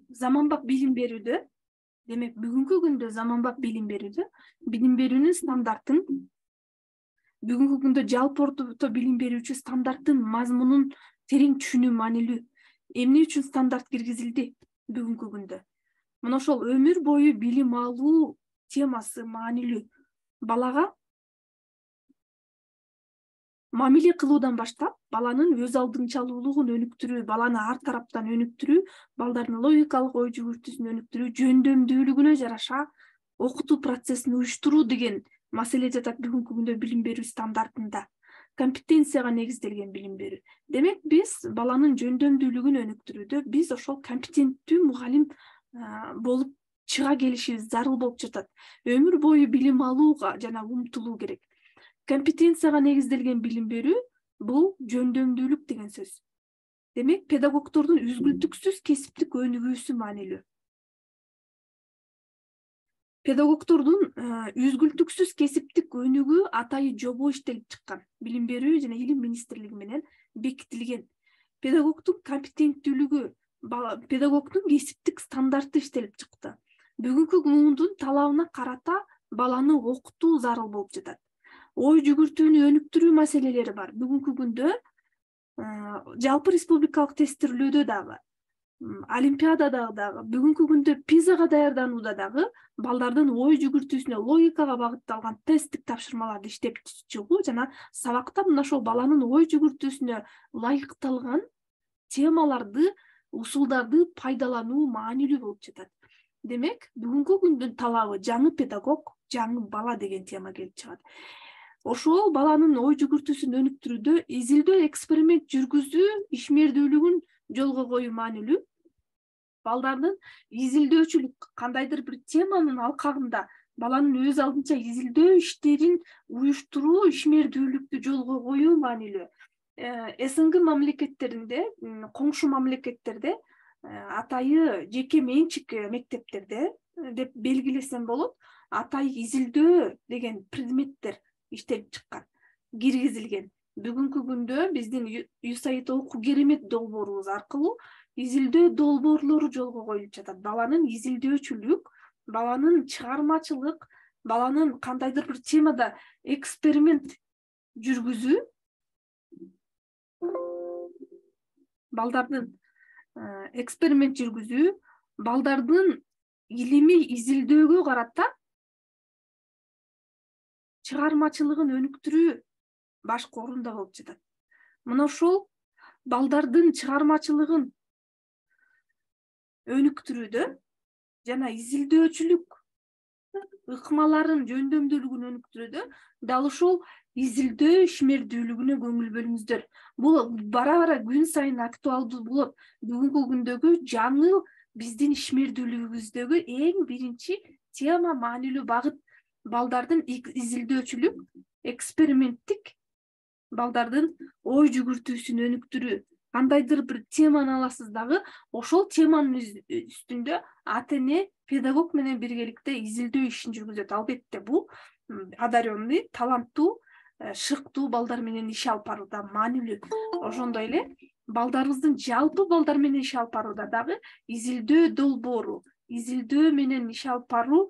заманбап билим берүүдө, демек бүгүнкү күндө заманбап билим берүүнүн стандартын, бүгүнкү күндө жалпы орто билим берүүчү стандарттын мазмунун терең түшүнүү маанилүү. Эмне үчүн стандарт киргизилди бүгүнкү күндө? Мына ошол өмүр бою билим алуу темасы маанилүү. Балага мамиле кылуудан баштап, баланын өз алдынчалуулугун өнүктүрүү, баланы ар тараптан өнүктүрүү, балдардын логикалык ой жүгүртүүсүн өнүктүрүү, жөндөмдүүлүгүнө жараша окутуу процессин уюштуруу деген маселе жатат бүгүнкү күндө билим берүү стандартында. Компетенцияга негизделген билим берүү. Демек биз баланын жөндөмдүүлүгүн өнүктүрүүдө биз ошол компетенттүү мугалим болуп чыга келишибиз зарыл болуп жатат. Өмүр бою билим алууга жана умтулуу керек. Компетенцияга негизделген билим берүү бул жөндөмдүүлүк деген сөз. Демек, педагогдордун үзгүлтүксүз кесиптик өнүгүүсү маанилүү. Педагогдордун үзгүлтүксүз кесиптик өнүгүү атайы жобо иштелип чыккан. Билим берүү жана илим министрлиги менен бекитилген. Педагогдун компетенттүүлүгү, педагогдун кесиптик стандарты иштелип чыкты. Бүгүнкү муундун талабына карата баланы окутуу зарыл болуп жатат. Ой жүгүртүүнү өнүктүрүү маселелери бар. Бүгүнкү күндө жалпы республикалык тестирлөөдө дагы, олимпиадада дагы, бүгүнкү күндө пизага даярданууда дагы балдардын ой жүгүртүүсүнө, логикага багытталган тесттик тапшырмаларды иштеп чыгуу жана сабакта мына ошол баланын ой жүгүртүүсүнө ылайыкталган темаларды, усулдарды пайдалануу маанилүү болуп жатат. Демек, бүгүнкү күндүн талабы жаңы педагог, жаңы бала деген тема келип чыгат. Ошол баланын ой жүгүртүүсүн өнүктүрүүдө изилдөө, эксперимент жүргүзүү ишмердүүлүгүн жолго коюу маанилүү. Балдардын изилдөөчүлүк, кандайдыр бир теманын алкагында баланын өз алдынча изилдөө иштерин уюштуруу ишмердүүлүктү жолго коюу маанилүү. СНГ мамлекеттеринде, коңшу мамлекеттерде атайы жеке менчик мектептерде деп белгилесем болот, атайы изилдөө деген предметтер иштелип чыккан, киргизилген. Бүгүнкү күндө биздин USAID окуу керемет долбоорубуз аркылуу изилдөө долбоорлору жолго коюлуп жатат. Баланын изилдөөчүлүк, баланын чыгармачылык, баланын кандайдыр бир темада эксперимент жүргүзүү, балдардын эксперимент жүргүзүү, балдардын илимий изилдөөгө карата чыгармачылыгын өнүктүрүү башкы орунда болуп жатат. Мына ошол балдардын чыгармачылыгын өнүктүрүүдө жана изилдөөчүлүк ыкмаларын, жөндөмдүүлүгүн өнүктүрүүдө дал ушул изилдөө ишмердүүлүгүнө көңүл бөлүңүздөр. Бул бара-бара күн сайын актуалдуу болот. Бүгүнкү күндөгү жаңы биздин ишмердүүлүгүбүздөгү эң биринчи тема, маанилүү багыт балдардын изилдөөчүлүк, эксперименттик, балдардын ой жүгүртүүсүн өнүктүрүү. Кандайдыр бир теманы аласыз дагы, ошол теманын үстүндө ата-эне, педагог менен биргеликте изилдөө ишин жүргүзөт. Албетте бул одаренный, таланттуу, шыктуу балдар менен иш алып барууда маанилүү. Ошондой эле балдарыбыздын жалпы балдар менен иш алып барууда дагы изилдөө долбоору, изилдөө менен иш алып баруу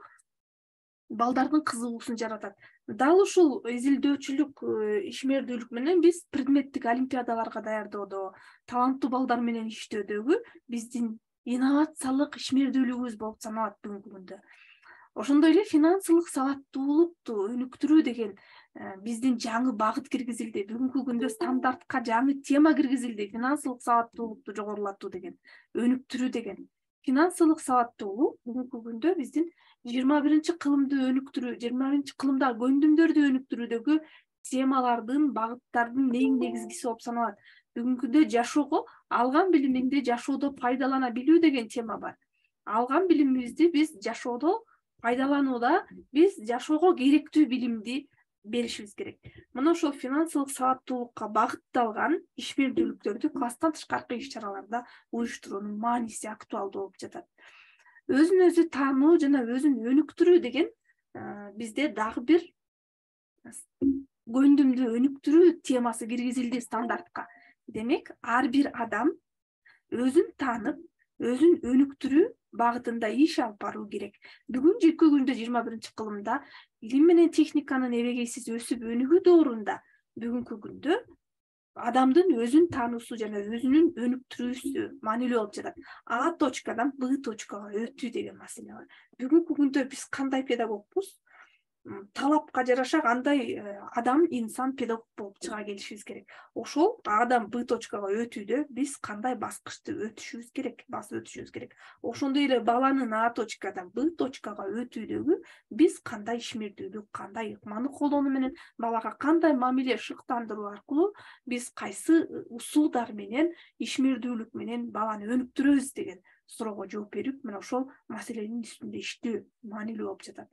балдардын кызыгуусун жаратат. Дал ушул изилдөөчүлүк, ишмердүүлүк менен биз предметтик олимпиадаларга даярдоодо, таланттуу балдар менен иштөөдөгү биздин инновациялык ишмердүүлүгүбүз болуп саналат бүгүнкү күндө. Ошондой эле финансылык сабаттуулукту өнүктүрүү деген биздин жаңы багыт киргизилди. Бүгүнкү күндө стандартка жаңы тема киргизилди. Финансылык сабаттуулукту жогорулатуу деген, өнүктүрүү деген. Финансылык сабаттуулук бүгүнкү күндө биздин 21-кылымды өнүктүрүү, 21-кылымдагы көндүмдөрдү өнүктүрүүдөгү темалардын, багыттардын эң негизгиси болуп саналат. Бүгүнкү күндө жашоого, алган билимиңди жашоодо пайдалана билүү деген тема бар. Алган билимибизди биз жашоодо пайдаланууда, биз жашоого керектүү билимди беришибиз керек. Мына ошол финансылык сабаттуулукка багытталган ишмердүүлүктөрдү класстан тышкаркы иш-чараларда уюштуруунун мааниси актуалдуу болуп жатат. Өзүн өзү таануу жана өзүн өнүктүрүү деген бизде дагы бир көндүмдү өнүктүрүү темасы киргизилди стандартка. Демек, ар бир адам өзүн таанып, өзүн өнүктүрүү багытында иш алып баруу керек. Бүгүнкү күндө 21-кылымда илим менен техниканын эбегейсиз өсүп өнүгүү доорунда бүгүнкү күндө адамдын өзүн таануусу жана өзүнүн өнүктүрүүсү маанилүү болуп жатат. А точкадан Б точкага өтүү деген маселе бар. Бүгүнкү күндө биз кандай педагогбуз? Талапка жараша кандай адам, инсан, педагог болуп чыга келишибиз керек. Ошол адам Б точкага өтүүдө биз кандай баскычты өтүшүбүз керек, басып өтүшүбүз керек. Ошондой эле баланын А точкадан Б точкага өтүүдөгү биз кандай ишмердүүлүк, кандай ыкманы колдонуу менен, балага кандай мамиле шыктандыруу аркылуу биз кайсы усулдар менен, ишмердүүлүк менен баланы өнүктүрөбүз деген суроого жооп берип, мына ошол маселенин үстүндө иштөө маанилүү болуп жатат.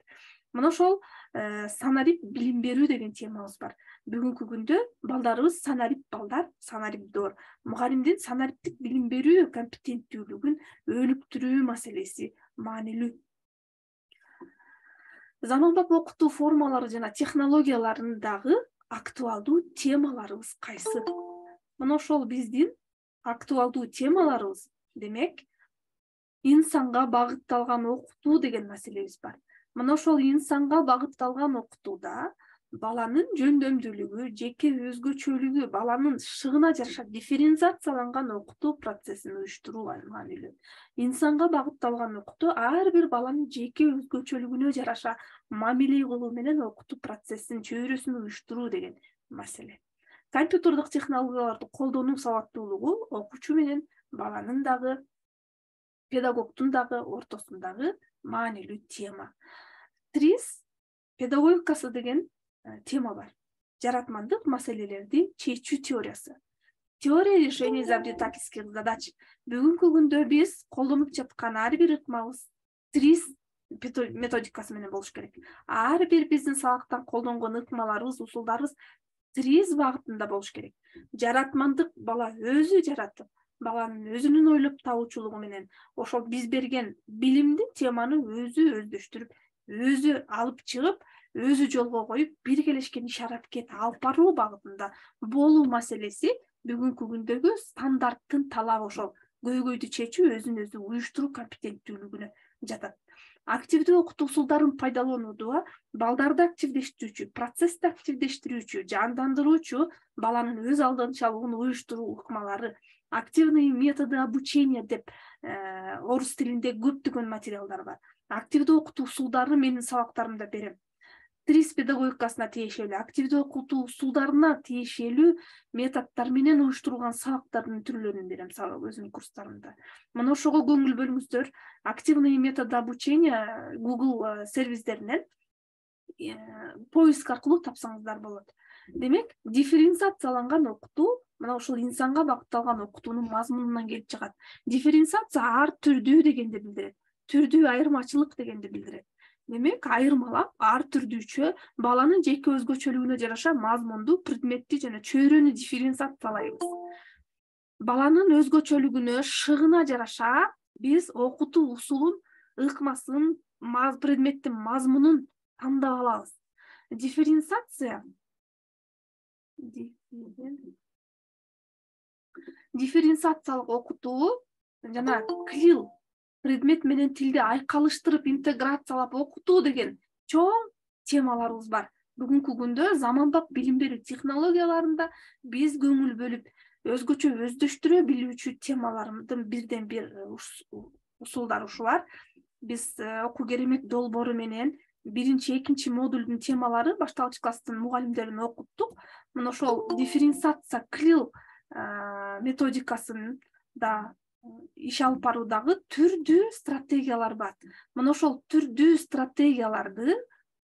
Мына ошол санарип билим берүү деген темабыз бар. Бүгүнкү күндө балдарыбыз санарип балдар, санариптдор. Мугалимдин санариптик билим берүү компетенттүүлүгүн өнүктүрүү маселеси маанилүү. Заманбап окутуу формалары жана технологияларындагы актуалдуу темаларыбыз кайсы? Мына ошол биздин актуалдуу темаларыбыз, демек, инсанга багытталган окутуу деген маселебиз бар. Мына ошол инсанга багытталган окутууда баланын жөндөмдүүлүгү, жеке өзгөчөлүгү, баланын шыгына жараша дифференциацияланган окутуу процессин уюштуруу маанилүү. Инсанга багытталган окутуу ар бир баланын жеке өзгөчөлүгүнө жараша мамиле кылуу менен окутуу процессин чөйрөсүн уюштуруу деген маселе. Компьютердик технологияларды колдонуу сабаттуулугу окуучу менен баланын дагы, педагогдун дагы ортосундагы маанилүү тема. ТРИС педагогикасы деген тема бар. Жаратмандык маселелерди чечүү теориясы. Теория решения изобретательских задач. Бүгүнкү күндө биз колдонуп жаткан ар бир ыкмабыз ТРИС методикасы менен болуш керек. Ар бир биздин сабактан колдонгон ыкмаларыбыз, усулдарыбыз ТРИС багытында болуш керек. Жаратмандык бала өзү жаратып, баланын өзүнүн ойлоп табуучулугу менен ошол биз берген билимди, теманы өзү өздөштүрүп, өзү алып чыгып, өзү жолго коюп, биргелешкен иш аракет алып баруу багытында болуу маселеси бүгүнкү күндөгү стандарттын талабы. Ошол көйгөйдү чечүү, өзүн өзү уюштуруу компетенттүүлүгүнө жатат. Активдүү окутуу усулдарын пайдаланууда балдарды активдештирүүчү, процессти активдештирүүчү, жандандыруучу, баланын өз алдынчалыгын уюштуруу ыкмалары, активный методы обучения деп орус тилинде көптөгөн материалдар бар. Активдүү окутуу усулдарын менин сабактарымда берем. ТРИС педагогикасына тиешелүү, активдүү окутуу усулдарына тиешелүү методдор менен уюштурулган сабактардын түрлөрүн берем өзүмдүн курстарымда. Мына ошого көңүл бөлүңүздөр. Активный методы обучения Google сервистеринен поиск аркылуу тапсаңыздар болот. Демек, дифференциацияланган окутуу мына ошол инсанга багытталган окутуунун мазмунунан келип чыгат. Дифференциация ар түрдүү дегенди билдирет. Түрдүү айырмачылык дегенди билдирет. Демек, айырмалап, ар түрдүүчө баланын жеке өзгөчөлүгүнө жараша мазмунду, предметти жана чөйрөнү дифференциациялайбыз. Баланын өзгөчөлүгүнө, шыгына жараша биз окутуу усулун, ыкмасын, предметтин мазмунун тандап алабыз. Дифференциациялык окутуу жана КЛИЛ предмет менен тилди айкалыштырып, интеграциялап окутуу деген чоң темаларыбыз бар. Бүгүнкү күндө заманбап билим берүү технологияларында биз көңүл бөлүп, өзгөчө өздөштүрө билүүчү темаларымдын бирден бир усулдар ушулар. Биз окуу керемет долбоору менен 1-2 модулдун темалары башталгыч класстын мугалимдерин окуттук. Мына ошол дифференциация КЛИЛ методикасын да иш алып баруудагы түрдүү стратегиялар бар. Мына ошол түрдүү стратегияларды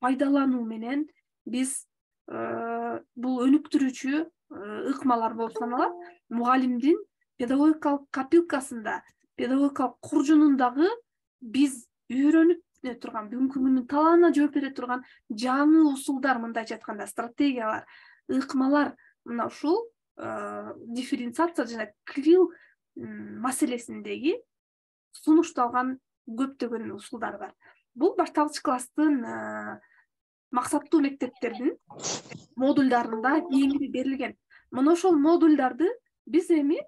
пайдалануу менен биз бул өнүктүрүүчү ыкмалар болуп саналат. Мугалимдин педагогикалык копилкасында, педагогикалык куржунундагы биз үйрөнүп турган, бүгүнкү күндүн талабына жооп бере турган жаңы усулдар, мындайча айтканда стратегиялар, ыкмалар мына ушул дифференциация жана КЛИЛ маселесиндеги сунушталган көптөгөн усулдар бар. Бул башталгыч класстын максаттуу мектептердин модулдарында кеңири берилген. Мына ошол модулдарды биз эми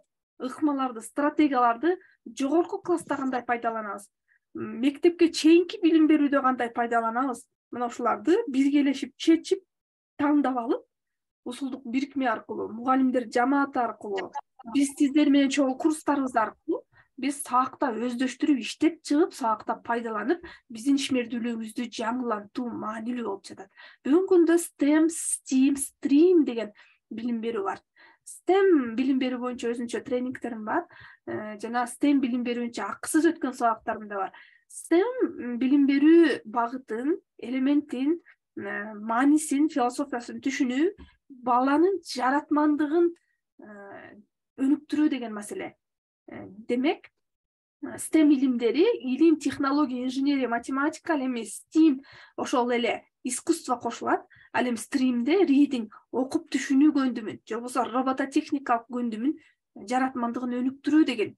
ыкмаларды, стратегияларды жогорку класста кандай пайдаланабыз, мектепке чейинки билим берүүдө кандай пайдаланабыз, мына ушуларды биргелешип чечип тандап алып, усулдук бирикме аркылуу, мугалимдер жамааты аркылуу, биз сиздер менен чогуу курстарыбыз аркылуу биз сабакта өздөштүрүп иштеп чыгып, сабакта пайдаланып, биздин ишмердүүлүгүбүздү жаңылантуу маанилүү болуп жатат. Бүгүнкү күндө STEM, STEAM, STREAM деген билим берүү бар. STEM билим берүү боюнча өзүнчө тренингтерим бар. Жана STEM билим берүү боюнча акысыз өткөн сабактарым да бар. STEM билим берүү багытын, элементин, маанисин, философиясын түшүнүү баланын жаратмандыгын өнүктүрүү деген маселе. Демек, STEM илимдери, илим, технология, инженерия, математика, ал эми STEAM ошол эле искусство кошулат. Ал эми STREAMде reading, окуп түшүнүү көндүмүн, же болбосо робототехникалык көндүмүн жаратмандыгын өнүктүрүү деген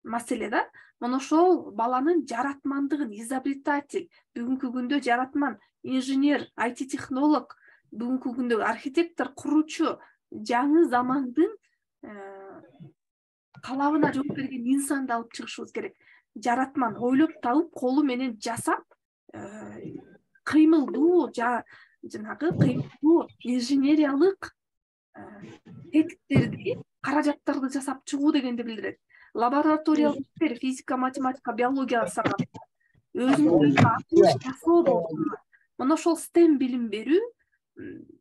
маселе да. Мына ошол баланын жаратмандыгын, изобретатель, бүгүнкү күндө жаратман, инженер, IT технолог, бүгүнкү күндө архитектор, куруучу, жаңы замандын калабына жооп берген инсанды алып чыгышыбыз керек. Жаратман, ойлоп табып, колу менен жасап, кыймылдуу, жанагы кыймылдуу инженериялык тетиктерди, каражаттарды жасап чыгуу дегенди билдирет. Лабораториялык иштер, физика, математика, биология сабак өзүнүн атылыш жасоо болуп саналат. Мына ошол STEM билим берүү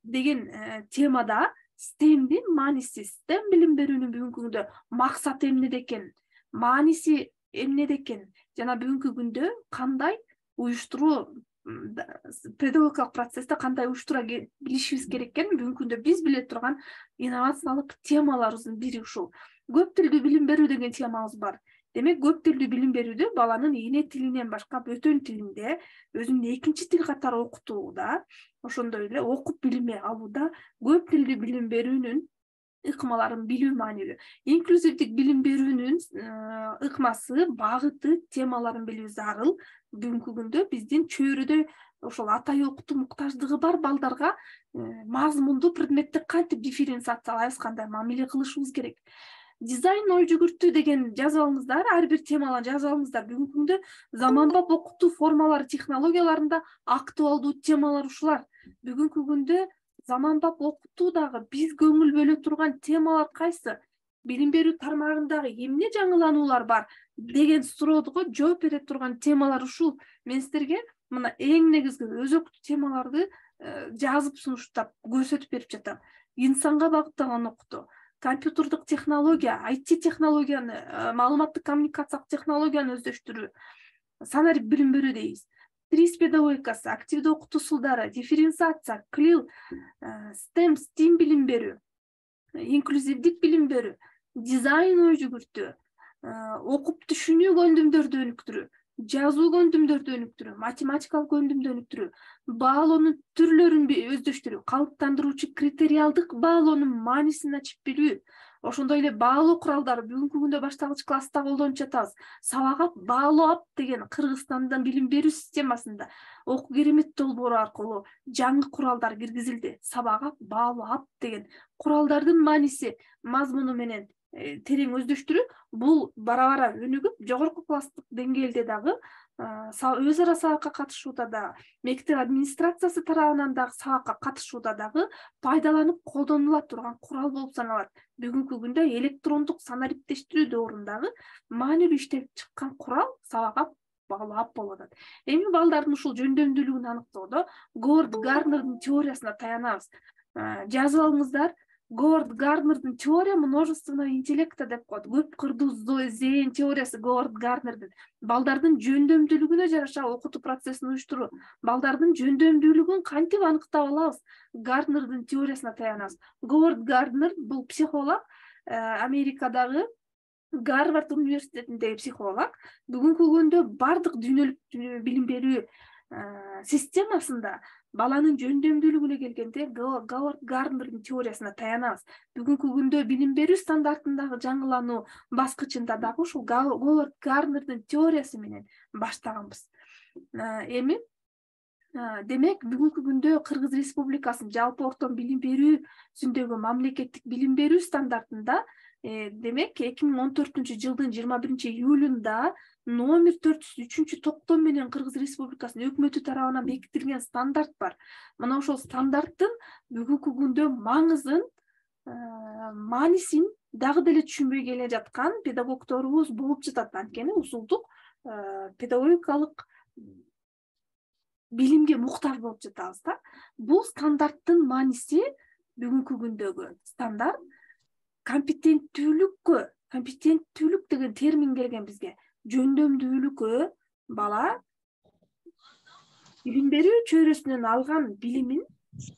деген темада STEMдин мааниси, STEM билим берүүнүн бүгүнкү күндө максаты эмнеде экен, мааниси эмнеде экен, жана бүгүнкү күндө кандай уюштуруу, педагогикалык процессте кандай уюштура билишибиз керек экенин бүгүнкү күндө биз биле турган инновациялык темаларыбыздын бири ушул. Көп тилдүү билим берүү деген темабыз бар. Демек, көп тилдүү билим берүүдө баланын эне тилинен башка бөтөн тилинде өзүнүн экинчи тил катары окутууда, ошондой эле окуп билим алууда көп тилдүү билим берүүнүн ыкмаларын билүү маанилүү. Инклюзивдик билим берүүнүн ыкмасы, багыты, темаларын билүү зарыл. Бүгүнкү күндө биздин чөйрөдө ошол атай окутуу муктаждыгы бар балдарга мазмунду, предметти кантип дифференциациялайбыз, кандай мамиле кылышыбыз керек. Дизайн, ой жүгүртүү деген жазып алыңыздар, ар бир темаларды жазып алыңыздар. Бүгүнкү күндө заманбап окутуу формалары, технологияларында актуалдуу темалар ушулар. Бүгүнкү күндө заманбап окутуудагы биз көңүл бөлө турган темалар кайсы? Билим берүү тармагындагы эмне жаңылануулар бар деген суроого жооп бере турган темалар ушул. Мен сиздерге мына эң негизги өзөктүү темаларды жазып сунуштап көрсөтүп берип жатам. Инсанга багытталган окутуу, компьютердик технология, IT технологияны, маалыматтык коммуникациялык технологияны өздөштүрүү, санарип билим берүү дейбиз. Трис педагогикасы, активдүү окутуу усулдары, дифференциация, КЛИЛ, STEM, STEAM билим берүү, инклюзивдик билим берүү, дизайн, ой жүгүртүү, окуп түшүнүү көндүмдөрдү өнүктүрүү, жазуу көндүмдөрдү өнүктүрүү, математикалык көндүмдү өнүктүрүү, баалоонун түрлөрүн өздөштүрүү, калыптандыруучу критериалдык баалоонун маанисин ачып билүү, ошондой эле баалоо куралдары бүгүнкү күндө башталгыч класста колдонуп жатабыз. Сабак баалоо ап деген Кыргызстандын билим берүү системасында окуу керемет долбоору аркылуу жаңы куралдар киргизилди. Сабак баалоо ап деген куралдардын мааниси, мазмуну менен терең өздөштүрүү бул бара-бара өнүгүп, жогорку класстык деңгээлде дагы өз ара сабакка катышууда да, мектеп администрациясы тарабынан дагы сабакка катышууда дагы пайдаланып колдонула турган курал болуп саналат. Бүгүнкү күндө электрондук санариптештирүү доорундагы маанилүү иштелип чыккан курал сабак баалоо ап болуп атат. Эми балдардын ушул жөндөмдүүлүгүн аныктоодо Говард Гарднердин теориясына таянабыз. Жазып алыңыздар. Говард Гарднердин теория множественного интеллекта деп коет. Көп кырдуу зээн теориясы Говард Гарднердин. Балдардын жөндөмдүүлүгүнө жараша окутуу процессин уюштуруу. Балдардын жөндөмдүүлүгүн кантип аныктап алабыз? Гарднердин теориясына таянабыз. Говард Гарднер бул психолог, Америкадагы Гарвард университетиндеги психолог. Бүгүнкү күндө бардык дүйнөлүк билим берүү системасында баланын жөндөмдүүлүгүнө келгенде Говард Гарднердин теориясына таянабыз. Бүгүнкү күндө билим берүү стандартындагы жаңылануу баскычында дагы ушул Говард Гарднердин теориясы менен баштаганбыз. Эми демек бүгүнкү күндө Кыргыз Республикасынын жалпы орто билим берүүсүндөгү мамлекеттик билим берүү стандартында Демек 2014-жылдын 21-июлунда номер 403-токтом менен Кыргыз Республикасынын өкмөтү тарабынан бекитилген стандарт бар. Мына ошол стандарттын бүгүнкү күндө маңызын, маанисин дагы деле түшүнбөй келе жаткан педагогдорубуз болуп жатат. Анткени ушулдук педагогикалык билимге муктаж болуп жатабыз да. Бул стандарттын мааниси бүгүнкү күндөгү стандарт компетенттүүлүк деген термин келген бизге. Жөндөмдүүлүккө бала билим берүү чөйрөсүнөн алган билимин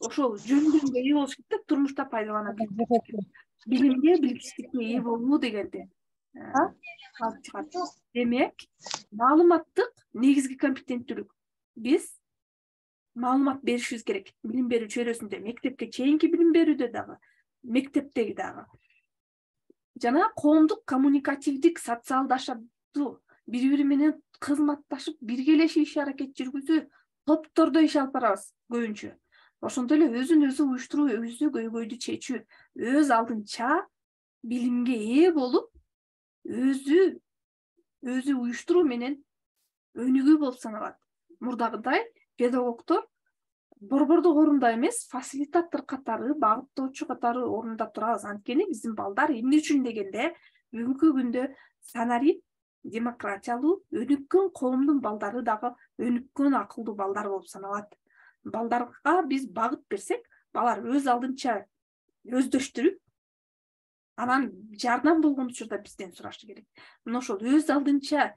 ошол жөндөмгө ээ болуш керек да, турмушта пайдалана билүү, билимге, билгичтикке ээ болуу дегенди алып чыгат. Демек, маалыматтык негизги компетенттүүлүк. Биз маалымат беришибиз керек. Билим берүү чөйрөсүндө, мектепке чейинки билим берүүдө дагы, мектептеги дагы. Жана коомдук коммуникативдик социалдашуу, бири-бири менен кызматташып, биргелешип иш аракет жүргүзүү, топтордо иш алып барабыз көбүнчө. Ошондой эле өзүн өзү уюштуруу, өзү көйгөйдү чечүү, өз алдынча билимге ээ болуп, өзү уюштуруу менен өнүгүү болуп саналат. Мурдагыдай педагогдор борбордук орунда эмес, фасилитатор катары, багыттоочу катары орунда турабыз. Анткени биздин балдар эмне үчүн дегенде, бүгүнкү күндө санарип, демократиялуу, өнүккөн коомдун балдары дагы өнүккөн акылдуу балдар болуп саналат. Балдарга биз багыт берсек, балар өз алдынча өздөштүрүп, анан жардам болгон учурда бизден сурашы керек. Мына ошол өз алдынча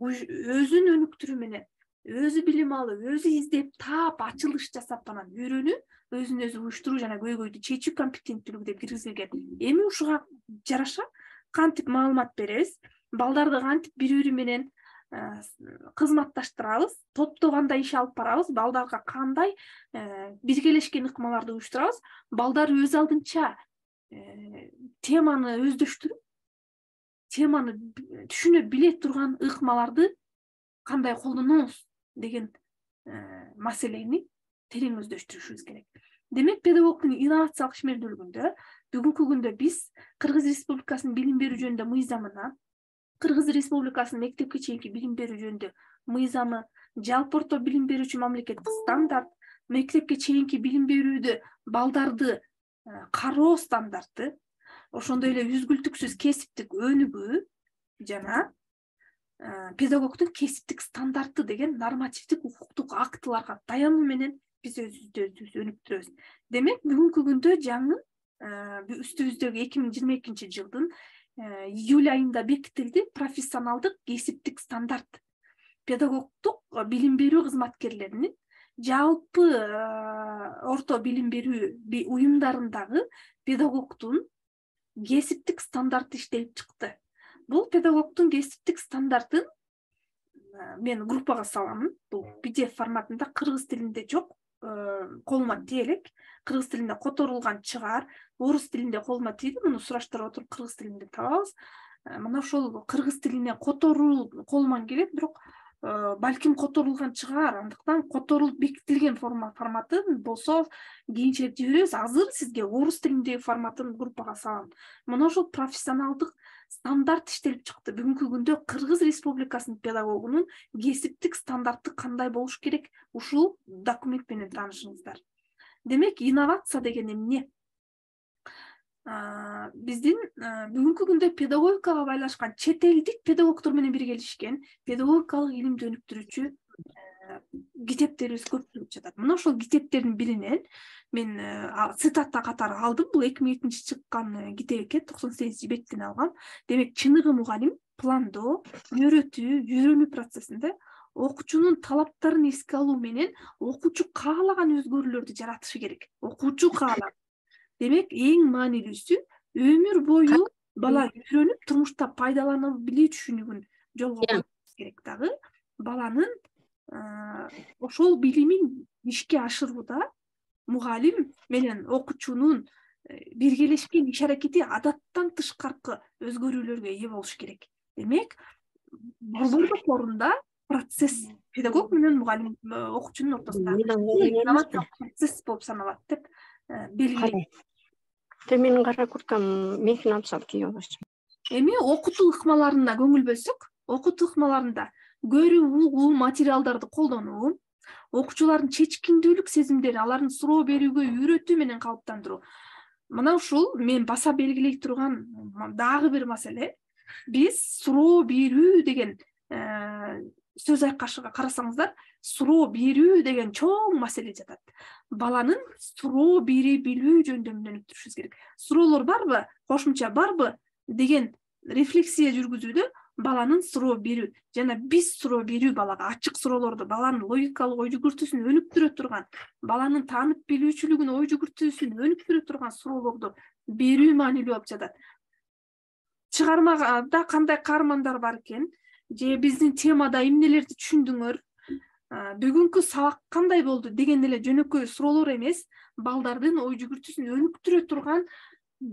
өзүн өнүктүрүү менен, өзү билим алып, өзү издеп, таап, ачылыш жасап анан үйрөнүү, өзүн өзү уюштуруу жана көйгөйдү чечүү компетенттүүлүгү деп киргизилген. Эми ушуга жараша кантип маалымат беребиз, балдарды кантип бири-бири менен кызматташтырабыз, топто кандай иш алып барабыз, балдарга кандай биргелешкен ыкмаларды уюштурабыз, балдар өз алдынча теманы өздөштүрүп, теманы түшүнө биле турган ыкмаларды кандай колдонобуз деген маселени терең өздөштүрүшүбүз керек. Демек, педагогдун инновациялык ишмердүүлүгүндө бүгүнкү күндө биз Кыргыз Республикасынын билим берүү жөнүндө мыйзамына, Кыргыз Республикасынын мектепке чейинки билим берүү жөнүндө мыйзамы, жалпы орто билим берүүчү мамлекеттик стандарт, мектепке чейинки билим берүүдө балдарды кароо стандарты, ошондой эле үзгүлтүксүз кесиптик өнүгүү жана педагогдун кесиптик стандарты деген нормативдик укуктук актыларга таянуу менен биз өзүбүздү өнүктүрөбүз. Демек, бүгүнкү күндө жаңы үстүбүздөгү 2022-жылдын июль айында бекитилди профессионалдык кесиптик стандарт. Педагогдук билим берүү кызматкерлеринин жалпы орто билим берүү уюмдарындагы педагогдун кесиптик стандарты иштелип чыкты. Бул педагогдун кесиптик стандартын мен группага саламын. Бул PDF форматында, кыргыз тилинде жок, колума тие элек. Кыргыз тилинде которулган чыгар, орус тилинде колума тийди. Муну сураштырып отуруп кыргыз тилинде табабыз. Мына ошол кыргыз тилине которуу колуман келет, бирок балким которулган чыгар. Андыктан которулуп бекитилген форматы болсо кийинчерээк жиберебиз. Азыр сизге орус тилиндеги форматын группага салам. Мына ошол профессионалдык стандарт иштелип чыкты. Бүгүнкү күндө Кыргыз Республикасынын педагогунун кесиптик стандарты кандай болуш керек? Ушул документ менен таанышыңыздар. Демек, инновация деген эмне? Биздин бүгүнкү күндө педагогикага байлашкан чет элдик педагогдор менен биргелешкен педагогикалык илимди өнүктүрүүчү китептерибиз көп чыгып жатат. Мына ошол китептердин биринен мен цитата катары алдым. Бул 2002 чыккан китеп экен, 98 беттен алгам. Демек, чыныгы мугалим пландоо, үйрөтүү, үйрөнүү процессинде окуучунун талаптарын эске алуу менен окуучу каалаган өзгөрүүлөрдү жаратышы керек. Окуучу каалаган. Демек, эң маанилүүсү өмүр бою бала үйрөнүп, турмушта пайдалана билүү түшүнүгүн жолго коюш керек дагы. Баланын ошол билимин ишке ашырууда мугалим менен окуучунун биргелешкен иш аракети адаттан тышкаркы өзгөрүүлөргө ээ болуш керек. Демек, борбордук орунда процесс педагог менен мугалим окуучунун ортосунда инновациялык процесс болуп саналат деп белгилейт. Менин кара курткам мен финансалык кийип алышым. Эми окутуу ыкмаларына көңүл бөлсөк, окутуу ыкмаларында көрүү, угуу, материалдарды колдонуу, окуучулардын чечкиндүүлүк сезимдери, алардын суроо берүүгө үйрөтүү менен калыптандыруу. Мына ушул мен баса белгилей турган дагы бир маселе. Биз суроо берүү деген сөз айкашыга карасаңыздар, суроо берүү деген чоң маселе жатат. Баланын суроо бере билүү жөнүндө өнүктүрүшүбүз керек. Суроолор барбы, кошумча барбы деген рефлексия жүргүзүүдө баланын суроо берүү жана биз суроо берүү балага ачык суроолорду, баланын логикалык ой жүгүртүүсүн өнүктүрө турган, баланын таанып билүүчүлүгүн, ой жүгүртүүсүн өнүктүрө турган суроолорду берүү маанилүү болуп жатат. Чыгармада кандай каармандар бар экен, же биздин темада эмнелерди түшүндүңөр, бүгүнкү сабак кандай болду деген эле жөнөкөй суроолор эмес, балдардын ой жүгүртүүсүн өнүктүрө турган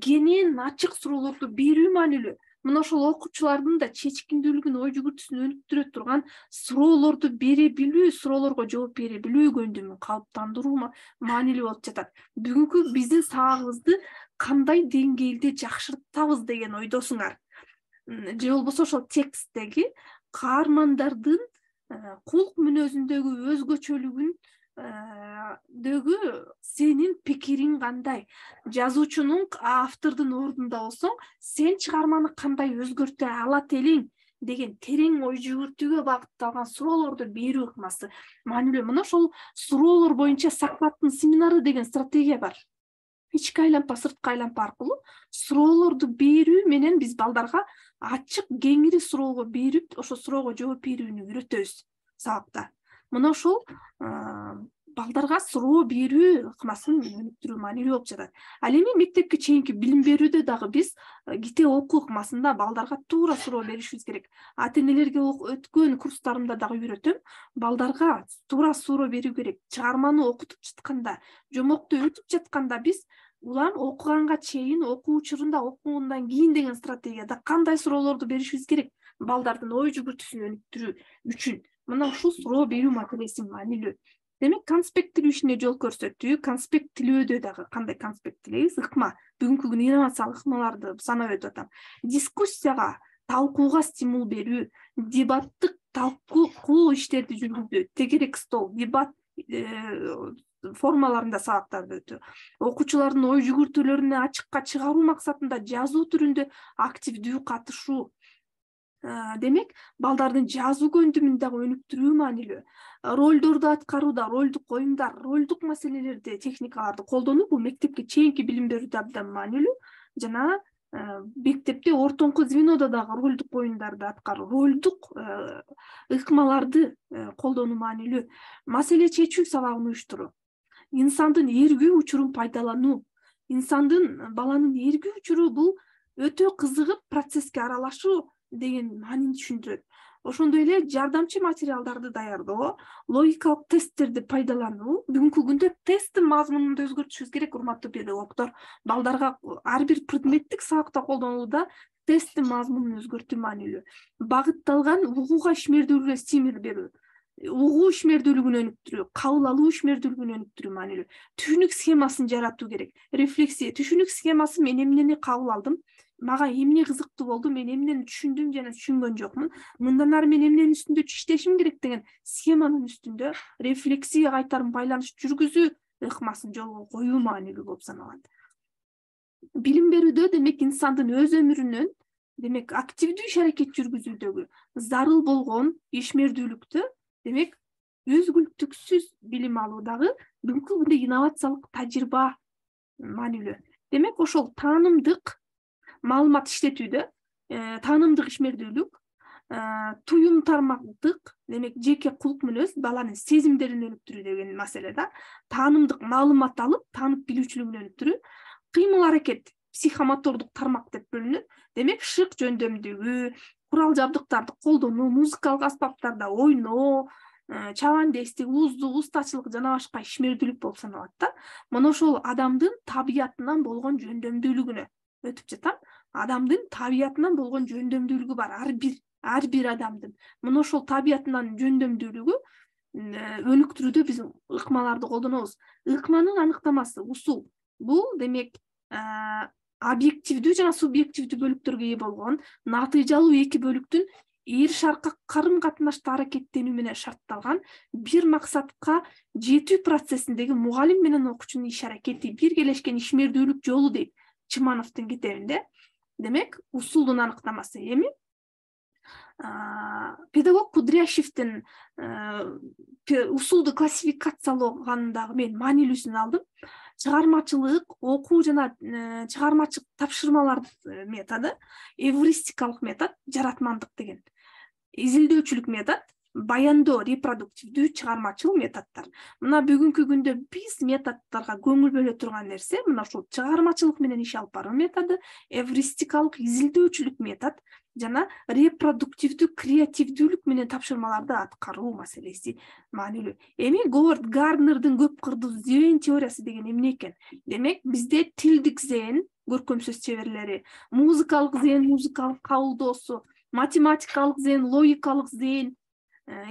кенен ачык суроолорду берүү маанилүү. Мына ошол окуучулардын да чечкиндүүлүгүн, ой жүгүртүүсүн өнүктүрө турган суроолорду бере билүү, суроолорго жооп бере билүү көндүмүн калыптандыруу маанилүү болуп жатат. Бүгүнкү биздин сабагыбызды кандай деңгээлде жакшыртабыз деген ойдосуңар? Же болбосо ошол тексттеги каармандардын кулк мүнөзүндөгү өзгөчөлүгүн сенин пикириң кандай? Жазуучунун, автордун ордунда болсоң, сен чыгарманы кандай өзгөртө алат элең деген терең ой жүгүртүүгө багытталган суроолорду берүү ыкмасы маанилүү. Мына ошол суроолор боюнча Сократдын семинары деген стратегия бар. Ички айлампа, сырткы айлампа аркылуу суроолорду берүү менен биз балдарга ачык, кеңири суроого берип, ошол суроого жооп берүүнү үйрөтөбүз сабакта. Мына ошол балдарга суроо берүү ыкмасын өнүктүрүү маанилүү болуп жатат. Ал эми мектепке чейинки билим берүүдө дагы биз китеп окуу ыкмасында балдарга туура суроо беришибиз керек. Ата-энелерге өткөн курстарымда дагы үйрөтөм. Балдарга туура суроо берүү керек. Чыгарманы окутуп жатканда, жомокту өтүп жатканда биз улам окуганга чейин, окуу учурунда, окугандан кийин деген стратегияда кандай суроолорду беришибиз керек? Балдардын ой жүгүртүүсүн өнүктүрүү үчүн. Мына ушул суроо берүү маселеси маанилүү. Демек, конспекттилүү ишине жол көрсөтүү, конспект тилөөдө дагы кандай конспект тилейбиз? Ыкма. Бүгүнкү күнү инновациялык ыкмаларды санап өтүп атам. Дискуссияга, талкууга стимул берүү, дебаттык талкуу иштерди жүргүзүү, тегерек стол, дебат формаларында сабактарды өтүү. Окуучулардын ой жүгүртүүлөрүнө ачыкка чыгаруу максатында жазуу түрүндө активдүү катышуу. Демек, балдардын жазуу көндүмүн дагы өнүктүрүү маанилүү. Ролдорду аткарууда, ролдук оюндар, ролдук маселелерди, техникаларды колдонуу бул мектепке чейинки билим берүүдө абдан маанилүү. Жана мектепте ортоңку звенодо дагы ролдук оюндарды аткаруу, ролдук ыкмаларды колдонуу маанилүү. Маселе чечүү сабагын уюштуруу. Инсандын эргүү учурун пайдалануу. Баланын эргүү учуру бул өтө кызыгып процесске аралашуу деген маанини түшүндүрөт. Ошондой эле жардамчы материалдарды даярдоо, логикалык тесттерди пайдалануу. Бүгүнкү күндө тесттин мазмунун да өзгөртүшүбүз керек, урматтуу педагогдор. Балдарга ар бир предметтик сабакта колдонулууда тесттин мазмунун өзгөртүү маанилүү. Багытталган угууга ишмердүүлүгүнө стимул берүү, угуу ишмердүүлүгүн өнүктүрүү, кабыл алуу ишмердүүлүгүн өнүктүрүү маанилүү. Түшүнүк схемасын жаратуу керек. Рефлексия, түшүнүк схемасы мен эмнени кабыл алдым, мага эмне кызыктуу болду, мен эмнени түшүндүм жана түшүнгөн жокмун, мындан ары мен эмненин үстүндө иштешим керек деген схеманын үстүндө рефлексия, кайтарым байланыш жүргүзүү ыкмасын жолго коюу маанилүү болуп саналат. Билим берүүдө демек инсандын өз өмүрүнөн, демек активдүү иш-аракет жүргүзүүдөгү зарыл болгон ишмердүүлүктү, демек өзгүлтүксүз билим алуудагы бүгүнкү күндө инновациялык тажрыйба маанилүү. Демек, ошол таанымдык маалымат иштетүүдө таанымдык ишмердүүлүк, туюм тармактык, демек жеке кулк мүнөз, баланын сезимдерин өнүктүрүү деген маселеде таанымдык маалымат алып, таанып билүүчүлүгүн өнүктүрүү, кыймыл аракет психомотордук тармак деп бөлүнөт. Демек, шык жөндөмдүгү, курал жабдыктарды колдонуу, музыкалык аспаптарда ойноо, чабандестик, уздук, устачылык жана башка ишмердүүлүк болуп саналат да. Мына ошол адамдын табиятынан болгон жөндөмдүүлүгүнө өтүп жатам. Адамдын табиятынан болгон жөндөмдүүлүгү бар, ар бир адамдын. Мына ошол табиятынан жөндөмдүүлүгү өнүктүрүүдө биз ыкмаларды колдонобуз. Ыкманын аныктамасы усул. Бул демек объективдүү жана субъективдүү бөлүктөргө ээ болгон натыйжалуу эки бөлүктүн эр шаркка карым катнашта аракеттенүү менен шартталган бир максатка жетүү процессиндеги мугалим менен окуучунун иш аракети биргелешкен ишмердүүлүк жолу дейт Чымановдун китебинде. Демек, усулдун аныктамасы эми педагог Кудряшевдин усулду классификациялоогандагы мен маанилүүсүн алдым. Чыгармачылык, окуу жана чыгармачылык тапшырмалар методу, эвристикалык метод, жаратмандык деген, изилдөөчүлүк метод, баяндоо, репродуктивдүү, чыгармачыл методдор. Мына бүгүнкү күндө биз методдорго көңүл бөлө турган нерсе мына ушул чыгармачылык менен иш алып баруу методу, эвристикалык, изилдөөчүлүк метод жана репродуктивдүү, креативдүүлүк менен тапшырмаларды аткаруу маселеси маанилүү. Эми Говард Гарднердин көп кырдуу зейин теориясы деген эмне экен? Демек, бизде тилдик зейин, көркөм сөз чеберлери, музыкалык зейин, музыкалык кабылдоосу, математикалык зейин, логикалык зейин,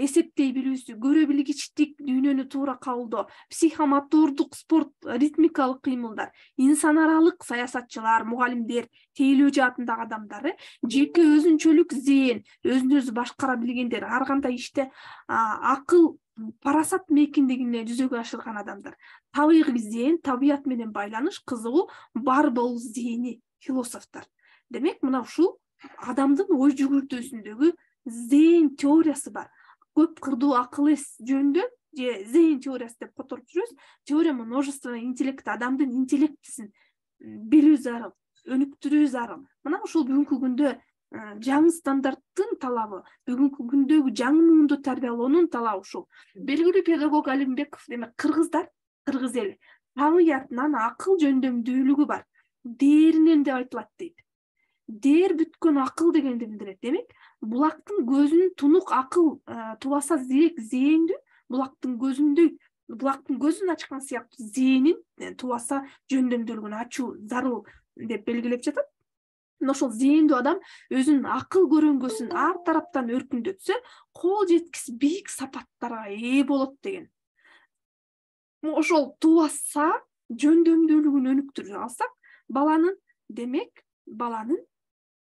эсептей билүүсү, көрө билгичтик, дүйнөнү туура кабылдоо, психомотордук, спорт, ритмикалык кыймылдар, инсан аралык саясатчылар, мугалимдер, тейлөө жаатындагы адамдар, жеке өзүнчөлүк зейин, өзүн өзү башкара билгендер, ар кандай иште акыл, парасат мейкиндигине жүзөгө ашырган адамдар, табигый зейин, табият менен байланыш, кызыгуу, бар болуу зейини, философтор. Демек, мына ушул адамдын ой жүгүртүүсүндөгү зейин теориясы бар. Көп кырдуу акыл эс жөнүндө же зейин теориясы деп которуп жүрөбүз. Теория множественного интеллекта, адамдын интеллектисин билүү зарыл, өнүктүрүү зарыл. Мына ушул бүгүнкү күндө жаңы стандарттын талабы, бүгүнкү күндөгү жаңы муунду тарбиялоонун талабы ушул. Белгилүү педагог Алимбеков, демек кыргыздар, кыргыз эли табиятынан акыл жөндөмдүүлүгү бар. Дээринен деп айтылат дейт. Дээр бүткөн акыл дегенди билдирет. Демек, булактын көзүнүн тунук акыл тубаса зирек зээндүү, булактын көзүн ачкан сыяктуу зээнин тубаса жөндөмдүүлүгүн ачуу зарыл деп белгилеп жатат. Ошол зээндүү адам өзүнүн акыл көрөңгөсүн ар тараптан өркүндөтсө, кол жеткис бийик сапаттарга ээ болот деген. Ошол тубаса жөндөмдүүлүгүн өнүктүрүп алсак, баланын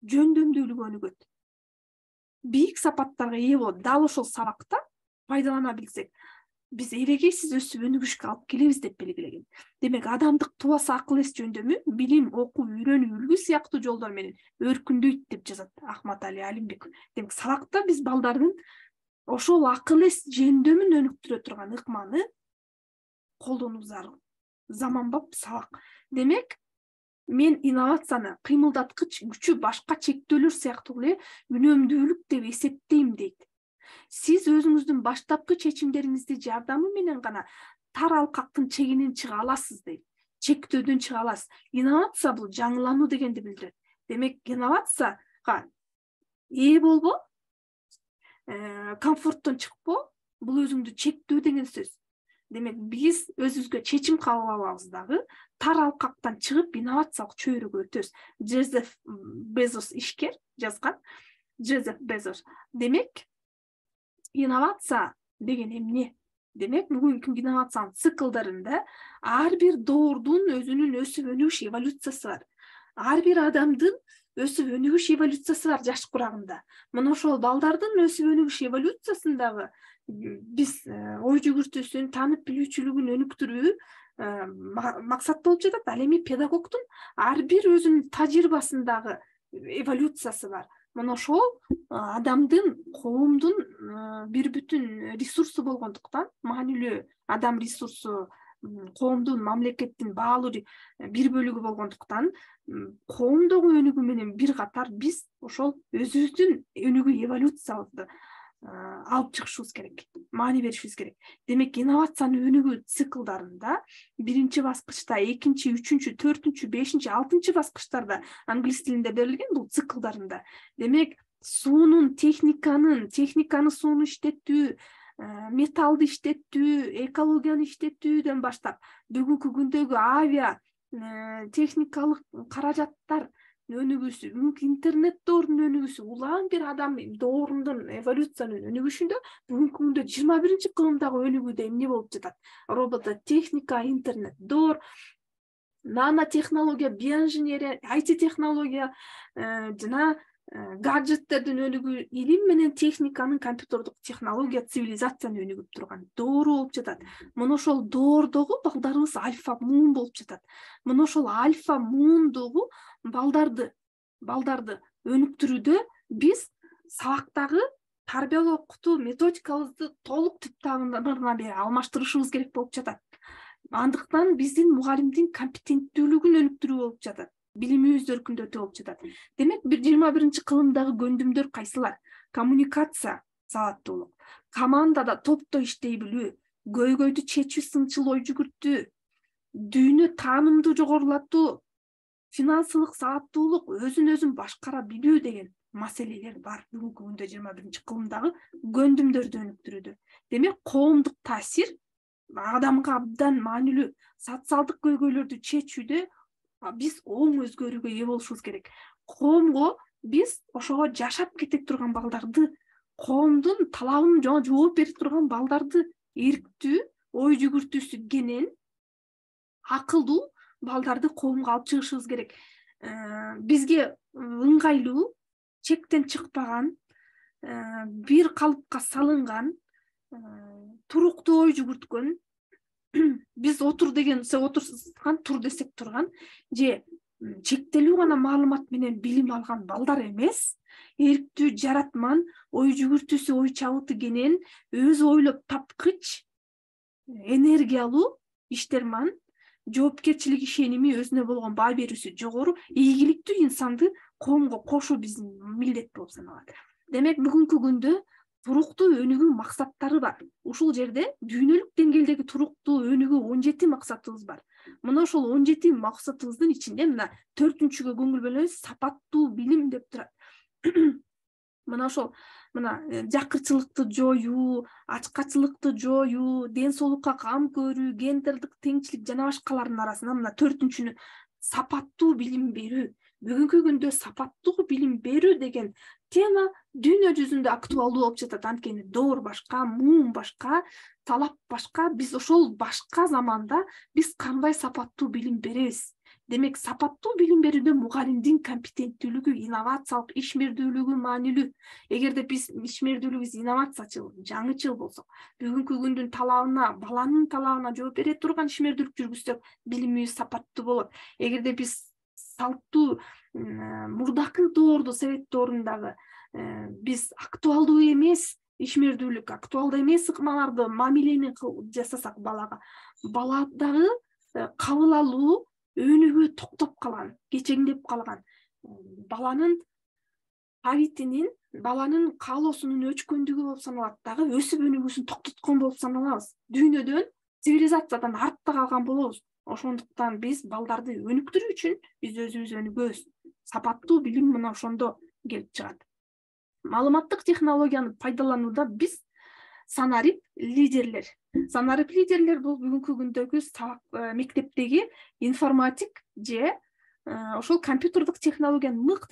жөндөмдүүлүгү өнүгөт. Бийик сапаттарга ээ болот. Дал ошол сабакта пайдалана билсек, биз эрегейсиз өсүп өнүгүшкө алып келебиз деп белгилеген. Демек, адамдык тубаса акыл эс жөндөмү билим, окуу, үйрөнүү, үлгү сыяктуу жолдор менен өркүндөйт деп жазат Ахматали Алимбеков. Демек, сабакта биз балдардын ошол акыл эс жөндөмүн өнүктүрө турган ыкманы колдонуу зарыл. Заманбап сабак. Демек, мен инновацияны кыймылдаткыч күчү башка чектөөлөр сыяктуу эле үнөмдүүлүк деп эсептейм дейт. Сиз өзүңүздүн баштапкы чечимдериңизди жардамы менен гана тар алкактын чегинен чыга аласыз дейт. Чектөөдөн чыга аласыз. Инновация бул жаңылануу дегенди билдирет. Демек, инновацияга ээ болбоо, комфорттон чыкпоо, бул өзүңдү чектөө деген сөз. Демек, биз өзүбүзгө чечим кабыл алабыз дагы, тар алкактан чыгып инновациялык чөйрөгө өтөбүз. Джезеф Безос ишкер жазган. Джезеф Безос. Демек, инновация деген эмне? Демек, бүгүнкү инновациянын циклдарында ар бир доордун өзүнүн өсүп өнүгүш эволюциясы бар. Ар бир адамдын өсүп өнүгүш эволюциясы бар жаш курагында. Мына ошол балдардын өсүп өнүгүш эволюциясындагы биз ой жүгүртүүсүн, таанып билүүчүлүгүн өнүктүрүү максат болуп жатат. Ал эми педагогдун ар бир өзүнүн тажрыйбасындагы эволюциясы бар. Мына ошол адамдын, коомдун бир бүтүн ресурсу болгондуктан, маанилүү адам ресурсу, коомдун, мамлекеттин баалуу бир бөлүгү болгондуктан, коомдогу өнүгүү менен бир катар биз ошол өзүбүздүн өнүгүү эволюциябызды алып чыгышыбыз керек, маани беришибиз керек. Демек, инновациянын өнүгүү циклдарында биринчи баскычта, экинчи, үчүнчү, төртүнчү, бешинчи, алтынчы баскычтарда англис тилинде берилген бул циклдарында. Демек, техниканы сууну иштеттүү, металлды иштеттүү, экологияны иштеттүүдөн баштап, бүгүнкү күндөгү авиа, техникалык каражаттар өнүгүүсү, бүгүнкү интернет доорунун өнүгүүсү, улаан бир адам доорундун эволюциянын өнүгүшүндө бүгүнкү күндө 21-кылымдагы өнүгүүдө эмне болуп жатат? Робототехника, интернет доор, нанотехнология, биоинженерия, IT технология жана гаджеттердин өнүгүү, илим менен техниканын, компьютердик технология цивилизациянын өнүгүп турган доору болуп жатат. Мына ошол доордогу балдарыбыз альфа муун болуп жатат. Мына ошол альфа муундогу балдарды өнүктүрүүдө биз сабактагы тарбиялоо окутуу методикабызды толук түп тамырынан бери алмаштырышыбыз керек болуп жатат. Андыктан биздин мугалимдин компетенттүүлүгүн өнүктүрүү болуп жатат. Билимибизди өркүндөтүү болуп жатат. Демек, 21 кылымдагы көндүмдөр кайсылар? Коммуникация сабаттуулук, командада топто иштей билүү, көйгөйдү чечүү сынчыл ой жүгүртүү, дүйнө таанымды жогорулатуу, финансылык сабаттуулук, өзүн башкара билүү деген маселелер бар бүгүнкү күндө 21 кылымдагы көндүмдөрдү өнүктүрүүдө. Демек, коомдук таасир адамга абдан маанилүү. Социалдык көйгөйлөрдү чечүүдө биз оң өзгөрүүгө ээ болушубуз керек. Коомго биз ошого жашап кете турган балдарды, коомдун талабын жооп бере турган балдарды эрктүү, ой жүгүртүүсү кенен, акылдуу балдарды коомго алып чыгышыбыз керек. Бизге ыңгайлуу, чектен чыкпаган, бир калыпка салынган, туруктуу ой жүгүрткөн, биз отур дегенсе отурган, тур десек турган, же чектелүү гана маалымат менен билим алган балдар эмес, эрктүү, жаратман, ой жүгүртүүсү, ой чабыты кенен, өзү ойлоп тапкыч, энергиялуу, иштерман, жоопкерчилик ишеними, өзүнө болгон баа берүүсү жогору, ийгиликтүү инсанды коомго кошуу биздин милдет болуп саналат. Демек, бүгүнкү күндө туруктуу өнүгүү максаттары бар. Ушул жерде дүйнөлүк деңгээлдеги туруктуу өнүгүү 17 максатыбыз бар. Мына ошол 17 максатыбыздын ичинде мына 4-күнгө көңүл бөлөбүз, сапаттуу билим деп турат. Мына ошол жакырчылыкты жоюу, ачкачылыкты жоюу, ден соолукка кам көрүү, гендердик теңчилик жана башкалардын арасында мына 4-күнү сапаттуу билим берүү. Бүгүнкү күндө сапаттуу билим берүү деген тема дүйнө жүзүндө актуалдуу болуп жатат. Анткени доор башка, муун башка, талап башка. Биз ошол башка заманда биз кандай сапаттуу билим беребиз? Демек, сапаттуу билим берүүдө мугалимдин компетенттүүлүгү, инновациялык ишмердүүлүгү маанилүү. Эгерде биз ишмердүүлүгүбүз инновациячыл, жаңычыл болсок, бүгүнкү күндүн талабына, баланын талабына жооп бере турган ишмердүүлүк жүргүзсөк, билимибиз сапаттуу болот. Эгерде биз салттуу мурдакы доордо, совет доорундагы биз актуалдуу эмес ишмердүүлүк, актуалдуу эмес ыкмаларды, мамилени жасасак балага, бала дагы кабыл алуу өнүгүү токтоп калган, кечеңдеп калган, баланын абитинин, баланын каалоосунун өчкөндүгү болуп саналат, дагы өсүп өнүгүүсүн токтоткон болуп саналабыз. Дүйнөдөн, цивилизациядан артта калган болобуз. Ошондуктан биз балдарды өнүктүрүү үчүн биз өзүбүз өнүгөбүз. Сапаттуу билим мына ошондо келип чыгат. Маалыматтык технологияны пайдаланууда биз санарип лидерлер. Санарип лидерлер бул бүгүнкү күндөгү мектептеги информатик же ошол компьютердик технологиянын мыкты